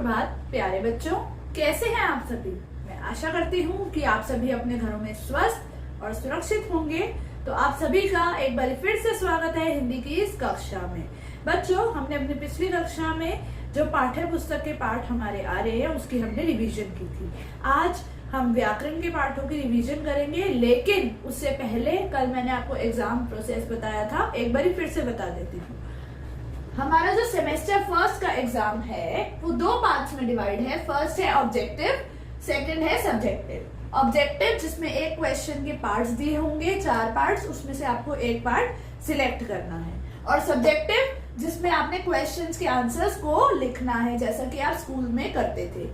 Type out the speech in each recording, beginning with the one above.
सुप्रभात प्यारे बच्चों, कैसे हैं आप सभी। मैं आशा करती हूँ कि आप सभी अपने घरों में स्वस्थ और सुरक्षित होंगे। तो आप सभी का एक बार फिर से स्वागत है हिंदी की इस कक्षा में। बच्चों, हमने अपनी पिछली कक्षा में जो पाठ्य पुस्तक के पाठ हमारे आ रहे हैं उसकी हमने रिवीजन की थी। आज हम व्याकरण के पाठों की रिवीजन करेंगे, लेकिन उससे पहले कल मैंने आपको एग्जाम प्रोसेस बताया था, एक बार फिर से बता देती हूँ। हमारा जो सेमेस्टर फर्स्ट का एग्जाम है वो दो पार्ट्स में डिवाइड है। फर्स्ट है ऑब्जेक्टिव, सेकंड है सब्जेक्टिव। ऑब्जेक्टिव जिसमें एक क्वेश्चन के पार्ट्स दिए होंगे, 4 पार्ट्स, उसमें से आपको एक पार्ट सिलेक्ट करना है। और सब्जेक्टिव जिसमें आपने क्वेश्चंस के आंसर्स को लिखना है, जैसा कि आप स्कूल में करते थे।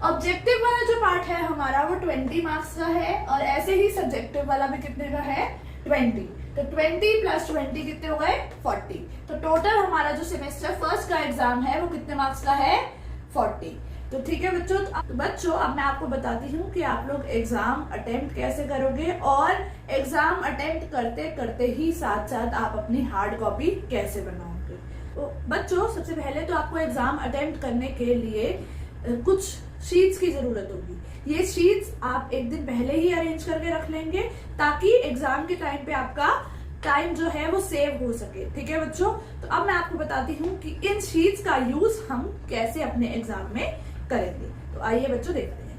ऑब्जेक्टिव वाला जो पार्ट है हमारा वो 20 मार्क्स का है, और ऐसे ही सब्जेक्टिव वाला भी कितने का है, 20। तो 20 प्लस 20 कितने हो गए, 40। तो टोटल हमारा जो सेमेस्टर फर्स्ट का एग्जाम है वो कितने मार्क्स का है, 40। तो ठीक है बच्चों, अब मैं आपको बताती हूँ कि आप लोग एग्जाम अटेम्प्ट कैसे करोगे, और एग्जाम अटेम्प्ट करते करते ही साथ साथ आप अपनी हार्ड कॉपी कैसे बनाओगे। तो बच्चों, सबसे पहले तो आपको एग्जाम अटेम्प्ट करने के लिए कुछ शीट्स की जरूरत होगी। ये शीट्स आप एक दिन पहले ही अरेंज करके रख लेंगे, ताकि एग्जाम के टाइम पे आपका टाइम जो है वो सेव हो सके। ठीक है बच्चों, तो अब मैं आपको बताती हूँ कि इन शीट्स का यूज हम कैसे अपने एग्जाम में करेंगे। तो आइए बच्चों देखते हैं।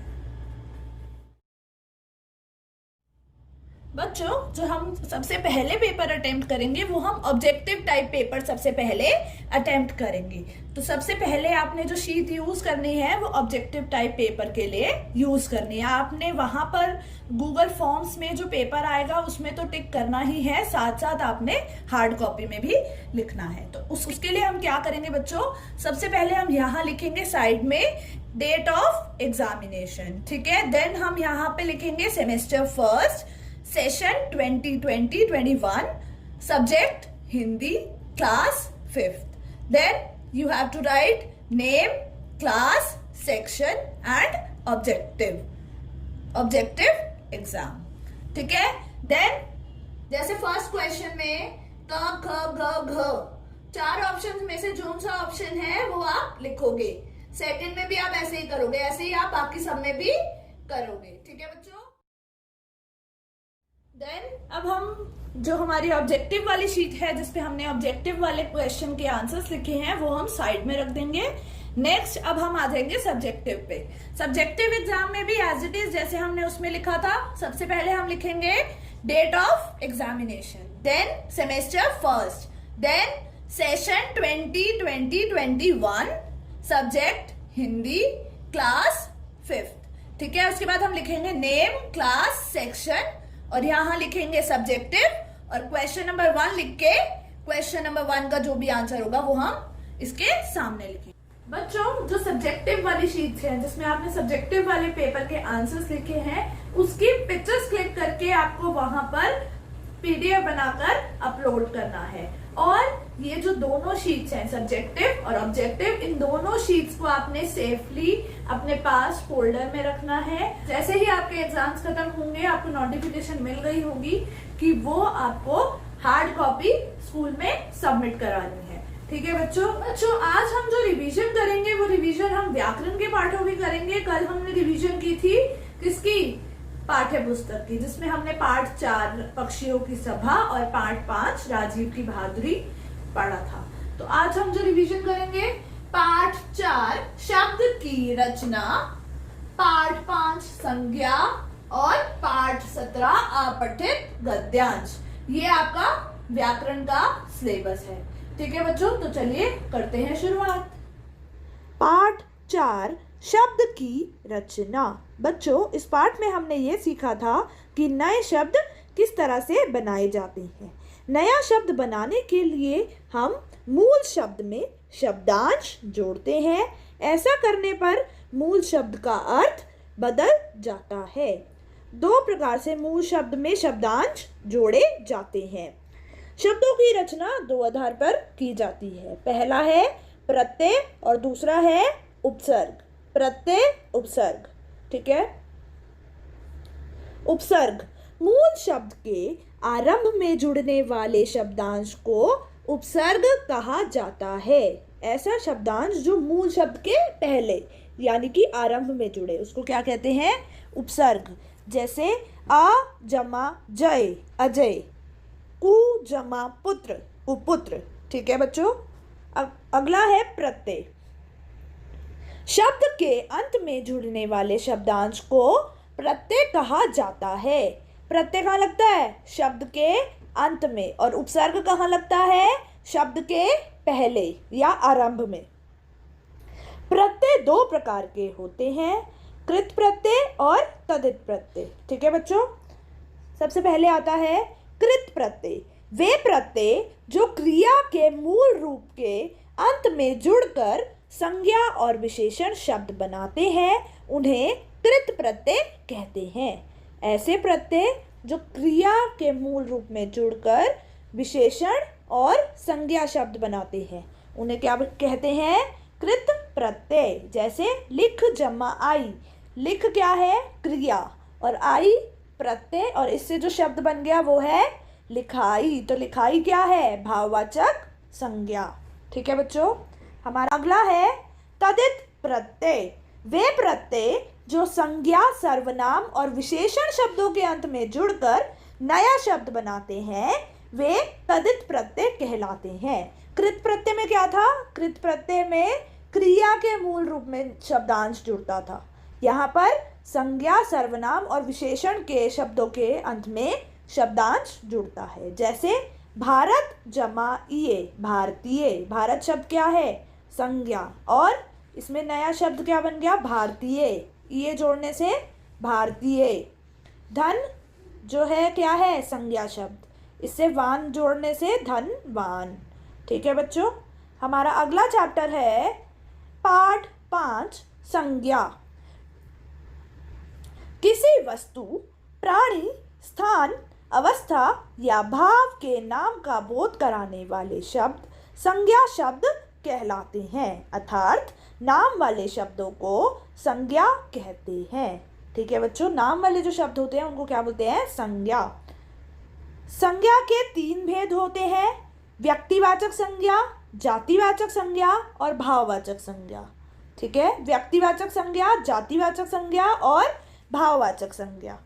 बच्चों, जो हम सबसे पहले पेपर अटेम्प्ट करेंगे वो हम ऑब्जेक्टिव टाइप पेपर सबसे पहले अटेम्प्ट करेंगे। तो सबसे पहले आपने जो शीट यूज करनी है वो ऑब्जेक्टिव टाइप पेपर के लिए यूज करनी है। आपने वहां पर गूगल फॉर्म्स में जो पेपर आएगा उसमें तो टिक करना ही है, साथ साथ आपने हार्ड कॉपी में भी लिखना है। तो उसके लिए हम क्या करेंगे बच्चों, सबसे पहले हम यहाँ लिखेंगे साइड में डेट ऑफ एग्जामिनेशन। ठीक है, देन हम यहाँ पे लिखेंगे semester first, session 2020-21, subject Hindi, class 5th। Then you have to write name, class, section and objective exam। ठीक है, देन जैसे फर्स्ट क्वेश्चन में क ख ग घ 4 ऑप्शन में से जो सा ऑप्शन है वो आप लिखोगे। सेकंड में भी आप ऐसे ही करोगे, ऐसे ही आप बाकी सब में भी करोगे। ठीक है बच्चों, देन अब हम जो हमारी ऑब्जेक्टिव वाली शीट है जिसपे हमने ऑब्जेक्टिव वाले क्वेश्चन के आंसर्स लिखे हैं वो हम साइड में रख देंगे। नेक्स्ट अब हम आ जाएंगे सब्जेक्टिव पे। सब्जेक्टिव एग्जाम में भी एज इट इज जैसे हमने उसमें लिखा था, सबसे पहले हम लिखेंगे date of examination, then semester first, then session 2020-21, subject Hindi, class 5th। ठीक है, उसके बाद हम लिखेंगे नेम, क्लास, सेक्शन, और यहाँ लिखेंगे सब्जेक्टिव, और क्वेश्चन नंबर 1 लिख के क्वेश्चन नंबर 1 का जो भी आंसर होगा वो हम इसके सामने लिखेंगे। बच्चों, जो सब्जेक्टिव वाली शीट्स है जिसमें आपने सब्जेक्टिव वाले पेपर के आंसर्स लिखे हैं उसकी पिक्चर्स क्लिक करके आपको वहां पर पीडीएफ बनाकर अपलोड करना है। और ये जो दोनों शीट्स हैं, सब्जेक्टिव और ऑब्जेक्टिव, इन दोनों शीट्स को आपने सेफली अपने पास फोल्डर में रखना है। जैसे ही आपके एग्जाम्स खत्म होंगे आपको नोटिफिकेशन मिल गई होगी कि वो आपको हार्ड कॉपी स्कूल में सबमिट करानी है। ठीक है बच्चों, आज हम जो रिवीजन करेंगे वो रिवीजन हम व्याकरण के पाठों की करेंगे। कल हमने रिवीजन की थी किसकी, पाठ्य पुस्तक की, जिसमें हमने पार्ट 4 पक्षियों की सभा और पार्ट 5 राजीव की बहादुरी पढ़ा था। तो आज हम जो रिवीजन करेंगे पार्ट 4 शब्द की रचना, पार्ट 5 संज्ञा और पार्ट 17 अपठित गद्यांश। ये आपका व्याकरण का सिलेबस है। ठीक है बच्चों, तो चलिए करते हैं शुरुआत। पार्ट 4 शब्द की रचना। बच्चों, इस पाठ में हमने ये सीखा था कि नए शब्द किस तरह से बनाए जाते हैं। नया शब्द बनाने के लिए हम मूल शब्द में शब्दांश जोड़ते हैं। ऐसा करने पर मूल शब्द का अर्थ बदल जाता है। 2 प्रकार से मूल शब्द में शब्दांश जोड़े जाते हैं। शब्दों की रचना 2 आधार पर की जाती है। पहला है प्रत्यय और दूसरा है उपसर्ग। प्रत्यय, उपसर्ग। ठीक है, उपसर्ग मूल शब्द के आरंभ में जुड़ने वाले शब्दांश को उपसर्ग कहा जाता है। ऐसा शब्दांश जो मूल शब्द के पहले यानी कि आरंभ में जुड़े, उसको क्या कहते हैं? उपसर्ग। जैसे आ जमा जय अजय, कु जमा पुत्र कुपुत्र। ठीक है बच्चों। अगला है प्रत्यय। शब्द के अंत में जुड़ने वाले शब्दांश को प्रत्यय कहा जाता है। प्रत्यय कहाँ लगता है? शब्द के अंत में। और उपसर्ग कहाँ लगता है? शब्द के पहले या आरंभ में। प्रत्यय दो प्रकार के होते हैं, कृत प्रत्यय और तदित प्रत्यय। ठीक है बच्चों। सबसे पहले आता है कृत प्रत्यय। वे प्रत्यय जो क्रिया के मूल रूप के अंत में जुड़कर संज्ञा और विशेषण शब्द बनाते हैं उन्हें कृत प्रत्यय कहते हैं। ऐसे प्रत्यय जो क्रिया के मूल रूप में जुड़कर विशेषण और संज्ञा शब्द बनाते हैं उन्हें क्या कहते हैं? कृत प्रत्यय। जैसे लिख जमा आई, लिख क्या है? क्रिया, और आई प्रत्यय, और इससे जो शब्द बन गया वो है लिखाई। तो लिखाई क्या है? भाववाचक संज्ञा। ठीक है बच्चों। हमारा अगला है तदित प्रत्यय। वे प्रत्यय जो संज्ञा, सर्वनाम और विशेषण शब्दों के अंत में जुड़कर नया शब्द बनाते हैं वे तदित प्रत्यय कहलाते हैं। कृत प्रत्यय में क्या था? कृत प्रत्यय में क्रिया के मूल रूप में शब्दांश जुड़ता था। यहाँ पर संज्ञा, सर्वनाम और विशेषण के शब्दों के अंत में शब्दांश जुड़ता है। जैसे भारत जमा इये भारतीय। भारत शब्द क्या है? संज्ञा, और इसमें नया शब्द क्या बन गया? भारतीय। ये जोड़ने से भारतीय। धन जो है क्या है? संज्ञा शब्द, इससे वान जोड़ने से धनवान। ठीक है बच्चों। हमारा अगला चैप्टर है पाठ 5 संज्ञा। किसी वस्तु, प्राणी, स्थान, अवस्था या भाव के नाम का बोध कराने वाले शब्द संज्ञा शब्द कहलाते हैं, अर्थात नाम वाले शब्दों को संज्ञा कहते हैं। ठीक है बच्चों। नाम वाले जो शब्द होते हैं उनको क्या बोलते हैं? संज्ञा। संज्ञा के 3 भेद होते हैं, व्यक्तिवाचक संज्ञा, जातिवाचक संज्ञा और भाववाचक संज्ञा। ठीक है। व्यक्तिवाचक संज्ञा, जातिवाचक संज्ञा और भाववाचक संज्ञा।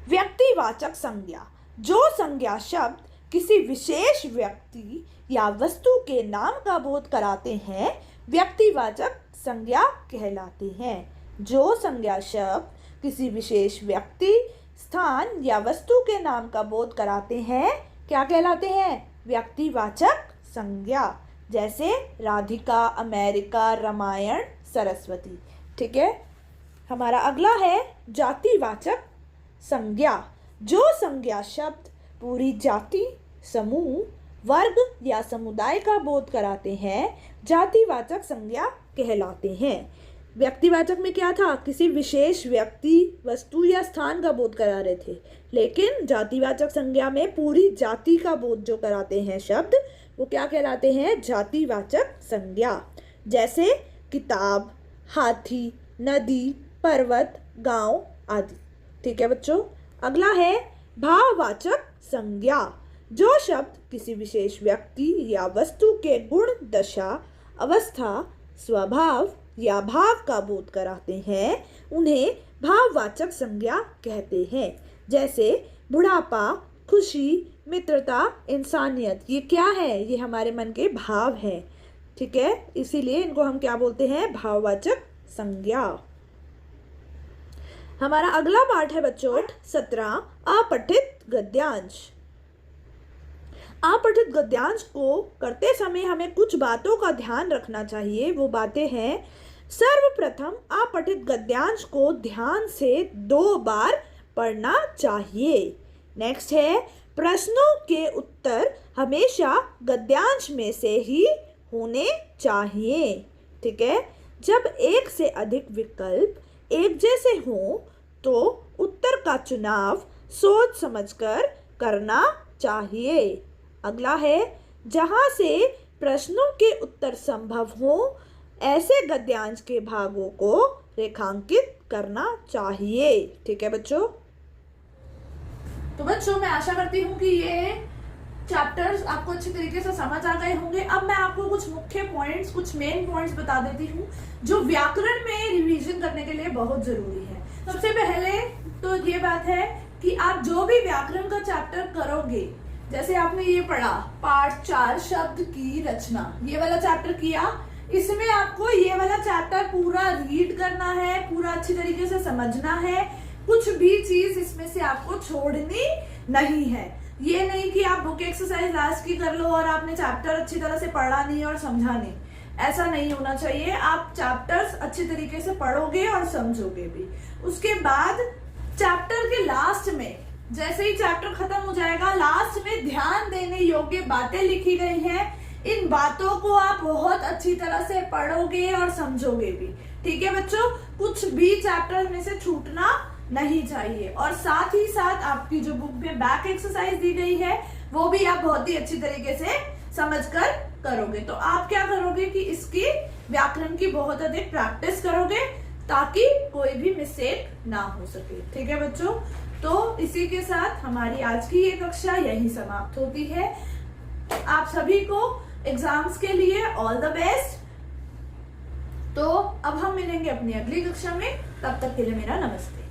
व्यक्तिवाचक संज्ञा, जो संज्ञा शब्द किसी विशेष व्यक्ति या वस्तु के नाम का बोध कराते हैं व्यक्तिवाचक संज्ञा कहलाते हैं। जो संज्ञा शब्द किसी विशेष व्यक्ति, स्थान या वस्तु के नाम का बोध कराते हैं क्या कहलाते हैं? व्यक्तिवाचक संज्ञा। जैसे राधिका, अमेरिका, रामायण, सरस्वती। ठीक है। हमारा अगला है जातिवाचक संज्ञा। जो संज्ञा शब्द पूरी जाति, समूह, वर्ग या समुदाय का बोध कराते हैं जातिवाचक संज्ञा कहलाते हैं। व्यक्तिवाचक में क्या था? किसी विशेष व्यक्ति, वस्तु या स्थान का बोध करा रहे थे, लेकिन जातिवाचक संज्ञा में पूरी जाति का बोध जो कराते हैं शब्द वो क्या कहलाते हैं? जातिवाचक संज्ञा। जैसे किताब, हाथी, नदी, पर्वत, गांव आदि। ठीक है बच्चों। अगला है भाववाचक संज्ञा। जो शब्द किसी विशेष व्यक्ति या वस्तु के गुण, दशा, अवस्था, स्वभाव या भाव का बोध कराते हैं उन्हें भाववाचक संज्ञा कहते हैं। जैसे बुढ़ापा, खुशी, मित्रता, इंसानियत। ये क्या है? ये हमारे मन के भाव हैं। ठीक है। इसीलिए इनको हम क्या बोलते हैं? भाववाचक संज्ञा। हमारा अगला पाठ है बच्चों 17 अपठित गद्यांश। अपठित गद्यांश को करते समय हमें कुछ बातों का ध्यान रखना चाहिए। वो बातें हैं, सर्वप्रथम अपठित गद्यांश को ध्यान से 2 बार पढ़ना चाहिए। नेक्स्ट है प्रश्नों के उत्तर हमेशा गद्यांश में से ही होने चाहिए। ठीक है। जब एक से अधिक विकल्प एक जैसे हों तो उत्तर का चुनाव सोच समझकर करना चाहिए। अगला है जहाँ से प्रश्नों के उत्तर संभव हो ऐसे गद्यांश के भागों को रेखांकित करना चाहिए। ठीक है बच्चों। तो बच्चों मैं आशा करती हूँ कि ये चैप्टर्स आपको अच्छी तरीके से समझ आ गए होंगे। अब मैं आपको कुछ मुख्य पॉइंट्स, कुछ मेन पॉइंट्स बता देती हूँ जो व्याकरण में रिवीजन करने के लिए बहुत जरूरी है। सबसे पहले तो ये बात है कि आप जो भी व्याकरण का चैप्टर करोगे, जैसे आपने ये पढ़ा पाठ 4 शब्द की रचना, ये वाला चैप्टर किया, इसमें आपको ये वाला चैप्टर पूरा रीड करना है, पूरा अच्छी तरीके से समझना है, कुछ भी चीज इसमें से आपको छोड़नी नहीं है। ये नहीं कि आप बुक एक्सरसाइज लास्ट की कर लो और आपने चैप्टर अच्छी तरह से पढ़ा नहीं और समझा नहीं, ऐसा नहीं होना चाहिए। आप चैप्टर्स अच्छी तरीके से पढ़ोगे और समझोगे भी। उसके बाद चैप्टर के लास्ट में, जैसे ही चैप्टर खत्म हो जाएगा, लास्ट में ध्यान देने योग्य बातें लिखी गई हैं। इन बातों को आप बहुत अच्छी तरह से पढ़ोगे और समझोगे भी। ठीक है बच्चों, कुछ भी चैप्टर में से छूटना नहीं चाहिए। और साथ ही साथ आपकी जो बुक में बैक एक्सरसाइज दी गई है वो भी आप बहुत ही अच्छी तरीके से समझकर करोगे। तो आप क्या करोगे कि इसकी व्याकरण की बहुत अधिक प्रैक्टिस करोगे ताकि कोई भी मिस्टेक ना हो सके। ठीक है बच्चों, तो इसी के साथ हमारी आज की ये कक्षा यहीं समाप्त होती है। आप सभी को एग्जाम्स के लिए ऑल द बेस्ट। तो अब हम मिलेंगे अपनी अगली कक्षा में, तब तक के लिए मेरा नमस्ते।